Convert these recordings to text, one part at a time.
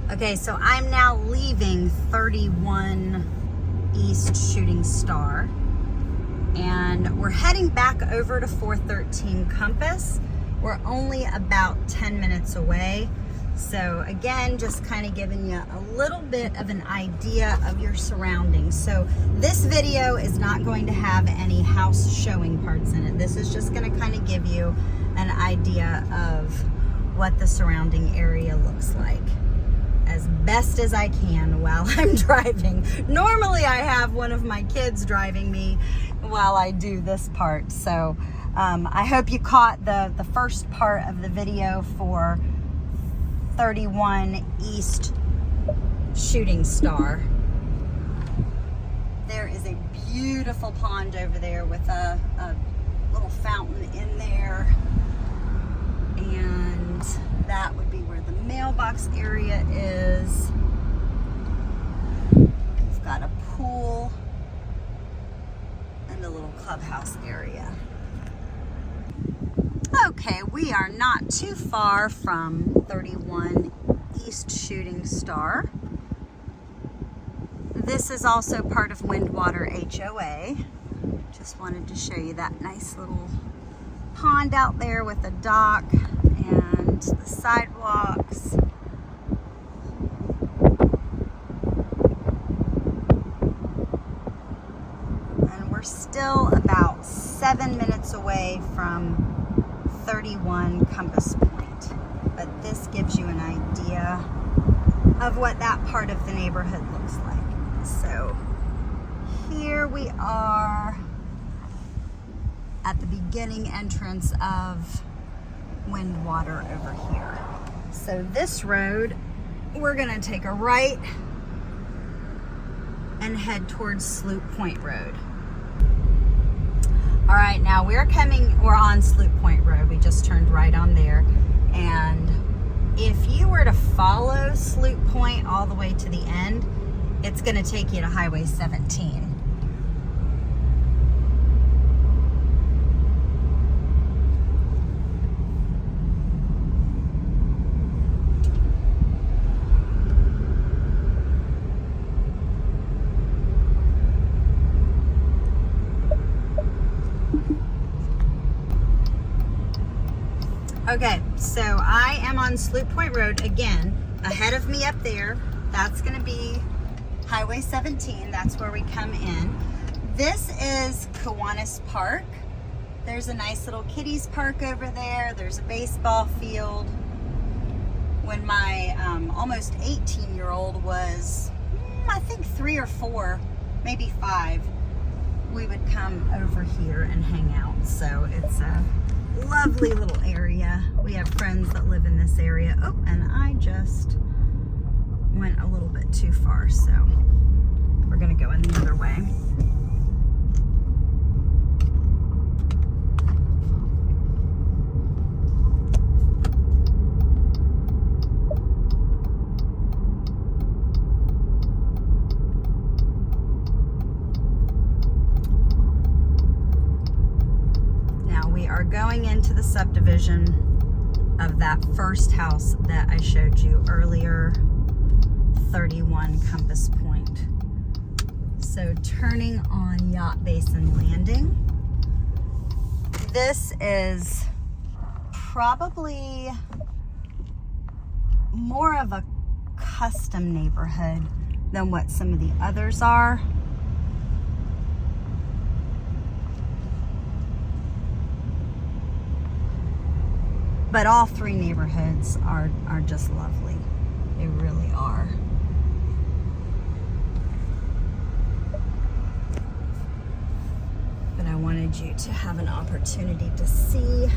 Okay, so I'm now leaving 31 East Shooting Star, and we're heading back over to 413 Compass. We're only about 10 minutes away. So again, just kind of giving you a little bit of an idea of your surroundings. So this video is not going to have any house showing parts in it. This is just going to kind of give you an idea of what the surrounding area looks like as best as I can while I'm driving. Normally I have one of my kids driving me while I do this part. So I hope you caught the first part of the video for 31 East Shooting Star. There is a beautiful pond over there with a little fountain in there, and that would be where the mailbox area is. We've got a pool and a little clubhouse area. Okay, we are not too far from 31 East Shooting Star. This is also part of Windwater HOA. Just wanted to show you that nice little pond out there with a dock and the sidewalks. And we're still about 7 minutes away from 31 Compass Point, but this gives you an idea of what that part of the neighborhood looks like. So here we are at the beginning entrance of Windwater over here. So this road, we're gonna take a right and head towards Sloop Point Road. All right, now we're on Sloop Point Road. We just turned right on there. And if you were to follow Sloop Point all the way to the end, it's gonna take you to Highway 17. Okay, so I am on Sloop Point Road again. Ahead of me up there, that's gonna be Highway 17. That's where we come in. This is Kiwanis Park. There's a nice little kiddies park over there. There's a baseball field. When my almost 18-year-old was, I think 3 or 4, maybe 5, we would come over here and hang out. So it's a lovely little area. We have friends that live in this area. Oh, and I just went a little bit too far, so we're gonna go in the other way. Going into the subdivision of that first house that I showed you earlier, 31 Compass Point. So turning on Yacht Basin Landing. This is probably more of a custom neighborhood than what some of the others are. But all 3 neighborhoods are just lovely. They really are. But I wanted you to have an opportunity to see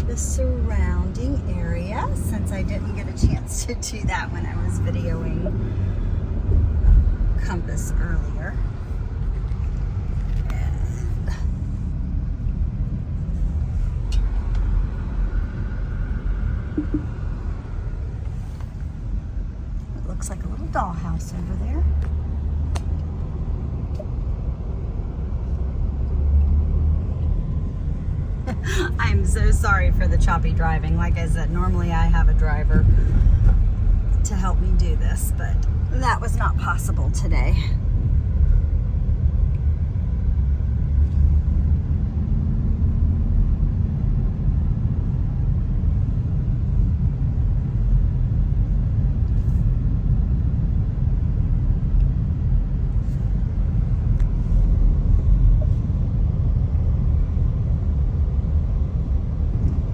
the surrounding area, since I didn't get a chance to do that when I was videoing Compass earlier. It looks like a little dollhouse over there. I'm so sorry for the choppy driving. Like I said, normally I have a driver to help me do this, but that was not possible today.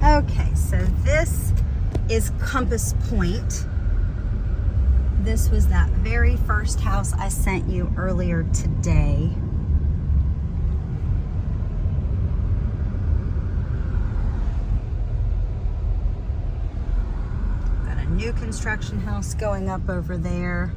Okay, so this is Compass Point. This was that very first house I sent you earlier today. Got a new construction house going up over there.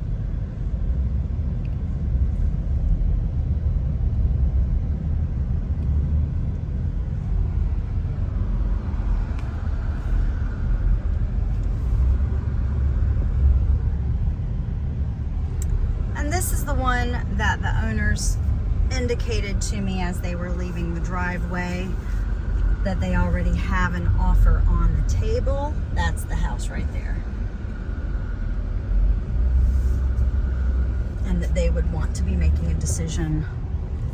This is the one that the owners indicated to me as they were leaving the driveway that they already have an offer on the table. That's the house right there. And that they would want to be making a decision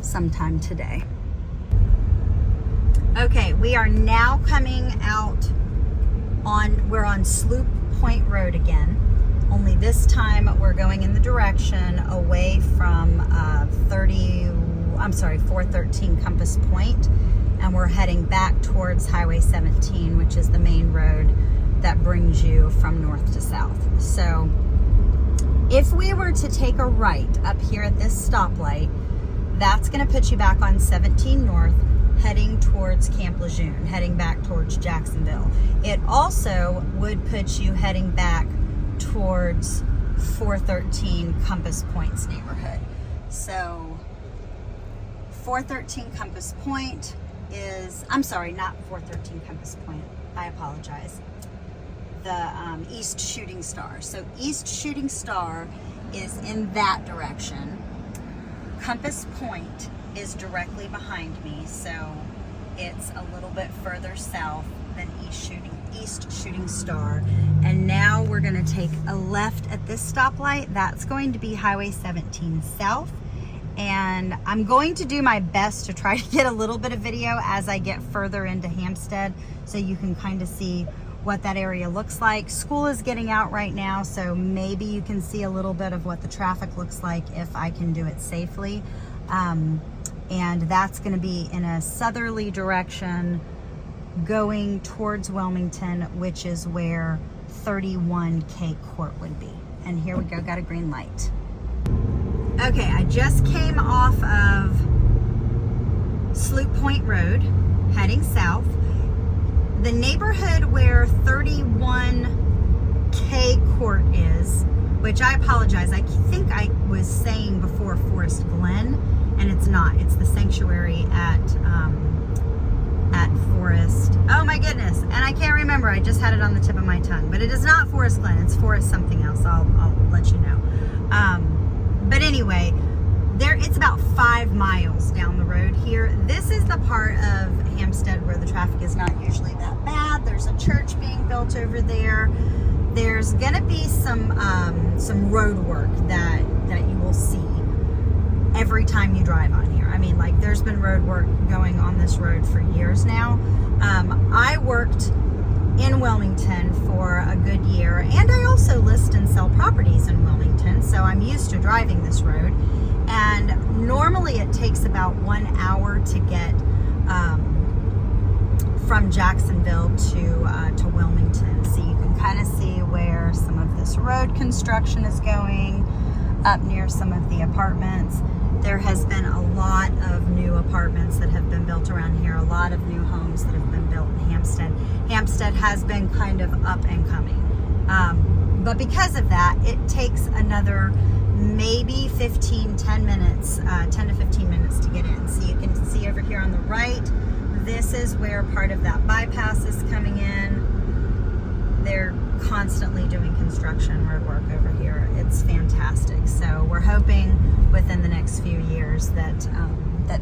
sometime today. Okay, we are now coming out we're on Sloop Point Road again. Only this time we're going in the direction away from 413 Compass Point, and we're heading back towards Highway 17, which is the main road that brings you from north to south. So if we were to take a right up here at this stoplight, that's going to put you back on 17 North, heading towards Camp Lejeune, heading back towards Jacksonville. It also would put you heading back towards 413 Compass Point's neighborhood. So 413 Compass Point is, I'm sorry, not 413 Compass Point, I apologize. The East Shooting Star. So East Shooting Star is in that direction. Compass Point is directly behind me, so it's a little bit further south than East Shooting Star. And now we're going to take a left at this stoplight. That's going to be Highway 17 South. And I'm going to do my best to try to get a little bit of video as I get further into Hampstead, so you can kind of see what that area looks like. School is getting out right now, so maybe you can see a little bit of what the traffic looks like if I can do it safely. And that's going to be in a southerly direction going towards Wilmington, which is where 31K Court would be. And here we go, got a green light. Okay, I just came off of Sloop Point Road, heading south. The neighborhood where 31K Court is, which I apologize, I think I was saying before Forest Glen, and it's not. It's the sanctuary at Forest. Oh my goodness, and I can't remember. I just had it on the tip of my tongue, but it is not Forest Glen. It's Forest something else. I'll let you know. But anyway, it's about 5 miles down the road here. This is the part of Hampstead where the traffic is not usually that bad. There's a church being built over there. There's gonna be some road work that you will see every time you drive on here. I mean, like, there's been road work going on this road for years now. I worked in Wilmington for a good year, and I also list and sell properties in Wilmington, so I'm used to driving this road. And normally it takes about 1 hour to get from Jacksonville to Wilmington. So you can kind of see where some of this road construction is going, up near some of the apartments. There has been a lot of new apartments that have been built around here, a lot of new homes that have been built in Hampstead. Hampstead has been kind of up and coming. But because of that, it takes another maybe 10 to 15 minutes to get in. So you can see over here on the right, this is where part of that bypass is coming in. They're constantly doing construction road work over here. It's fantastic. So we're hoping within the next few years that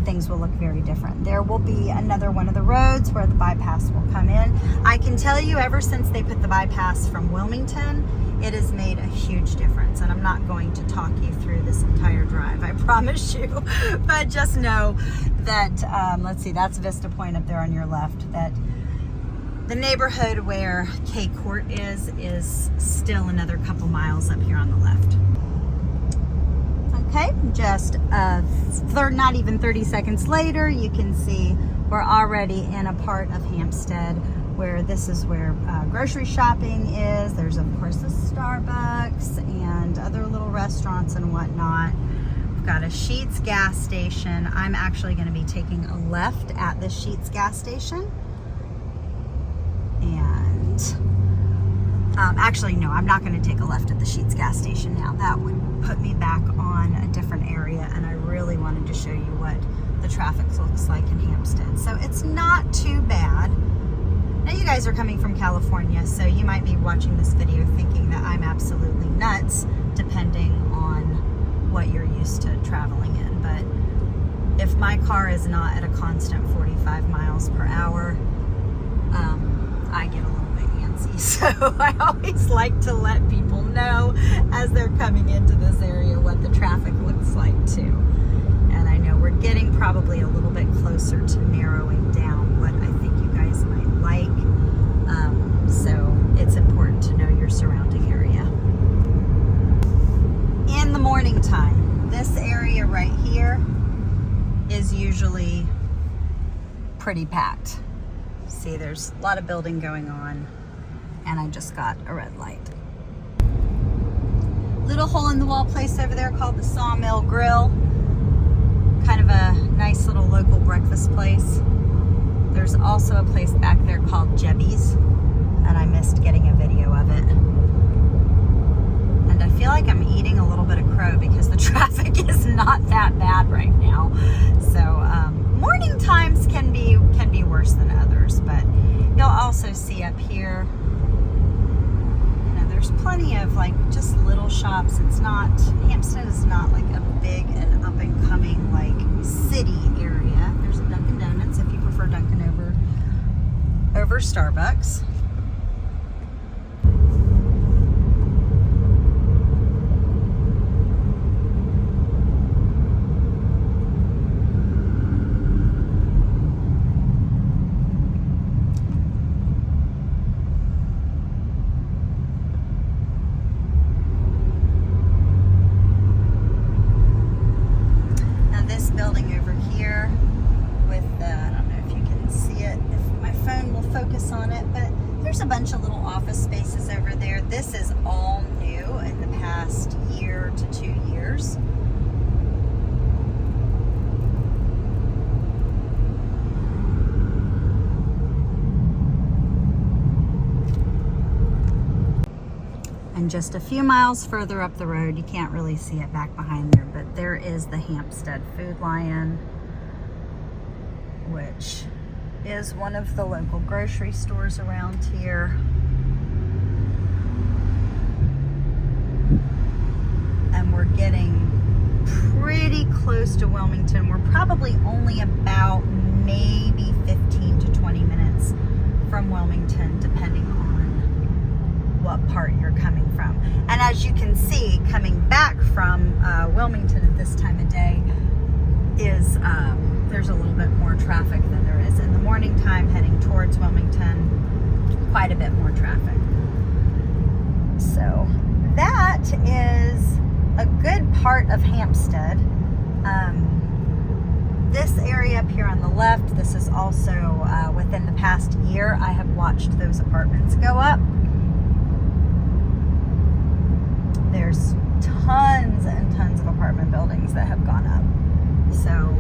things will look very different. There will be another one of the roads where the bypass will come in. I can tell you, ever since they put the bypass from Wilmington, it has made a huge difference. And I'm not going to talk you through this entire drive, I promise you. But just know that, let's see, that's Vista Point up there on your left, that the neighborhood where K Court is still another couple miles up here on the left. Okay, just not even 30 seconds later, you can see we're already in a part of Hampstead where this is where grocery shopping is. There's of course a Starbucks and other little restaurants and whatnot. We've got a Sheetz gas station. I'm actually going to be taking a left at the Sheetz gas station. And actually, no, I'm not going to take a left at the Sheetz gas station now. That would put me back on a different area, and I really wanted to show you what the traffic looks like in Hampstead. So it's not too bad. Now you guys are coming from California, so you might be watching this video thinking that I'm absolutely nuts, depending on what you're used to traveling in. But if my car is not at a constant 45 miles per hour, I get a little bit antsy. So I always like to let people know as they're coming into this area what the traffic looks like too. And I know we're getting probably a little bit closer to narrowing down what I think you guys might like. So it's important to know your surrounding area. In the morning time, this area right here is usually pretty packed. See, there's a lot of building going on, and I just got a red light. Little hole in the wall place over there called the Sawmill Grill. Kind of a nice little local breakfast place. There's also a place back there called Jebby's, and I missed getting a video of it. And I feel like I'm eating a little bit of crow because the traffic is not that bad right now. So morning times can be worse than others, but you'll also see up here, you know, there's plenty of like just little shops. It's not, Hampstead is not like a big and up and coming like city area. There's a Dunkin' Donuts if you prefer Dunkin' over Starbucks. Building over here with I don't know if you can see it, if my phone will focus on it, but there's a bunch of little office spaces over there. This is all new in the past year to 2 years. And just a few miles further up the road, you can't really see it back behind there, but there is the Hampstead Food Lion, which is one of the local grocery stores around here. And we're getting pretty close to Wilmington. We're probably only about maybe 15 to 20 minutes from Wilmington, depending on what part you're coming from. And as you can see, coming back from Wilmington at this time of day is there's a little bit more traffic than there is in the morning time heading towards Wilmington. Quite a bit more traffic. So that is a good part of Hampstead. This area up here on the left, this is also within the past year, I have watched those apartments go up. There's tons and tons of apartment buildings that have gone up. So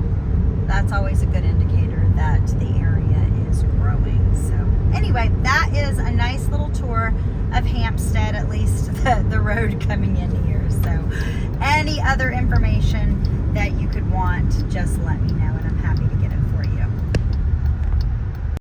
that's always a good indicator that the area is growing. So anyway, that is a nice little tour of Hampstead, at least the road coming in here. So any other information that you could want, just let me know, and I'm happy to get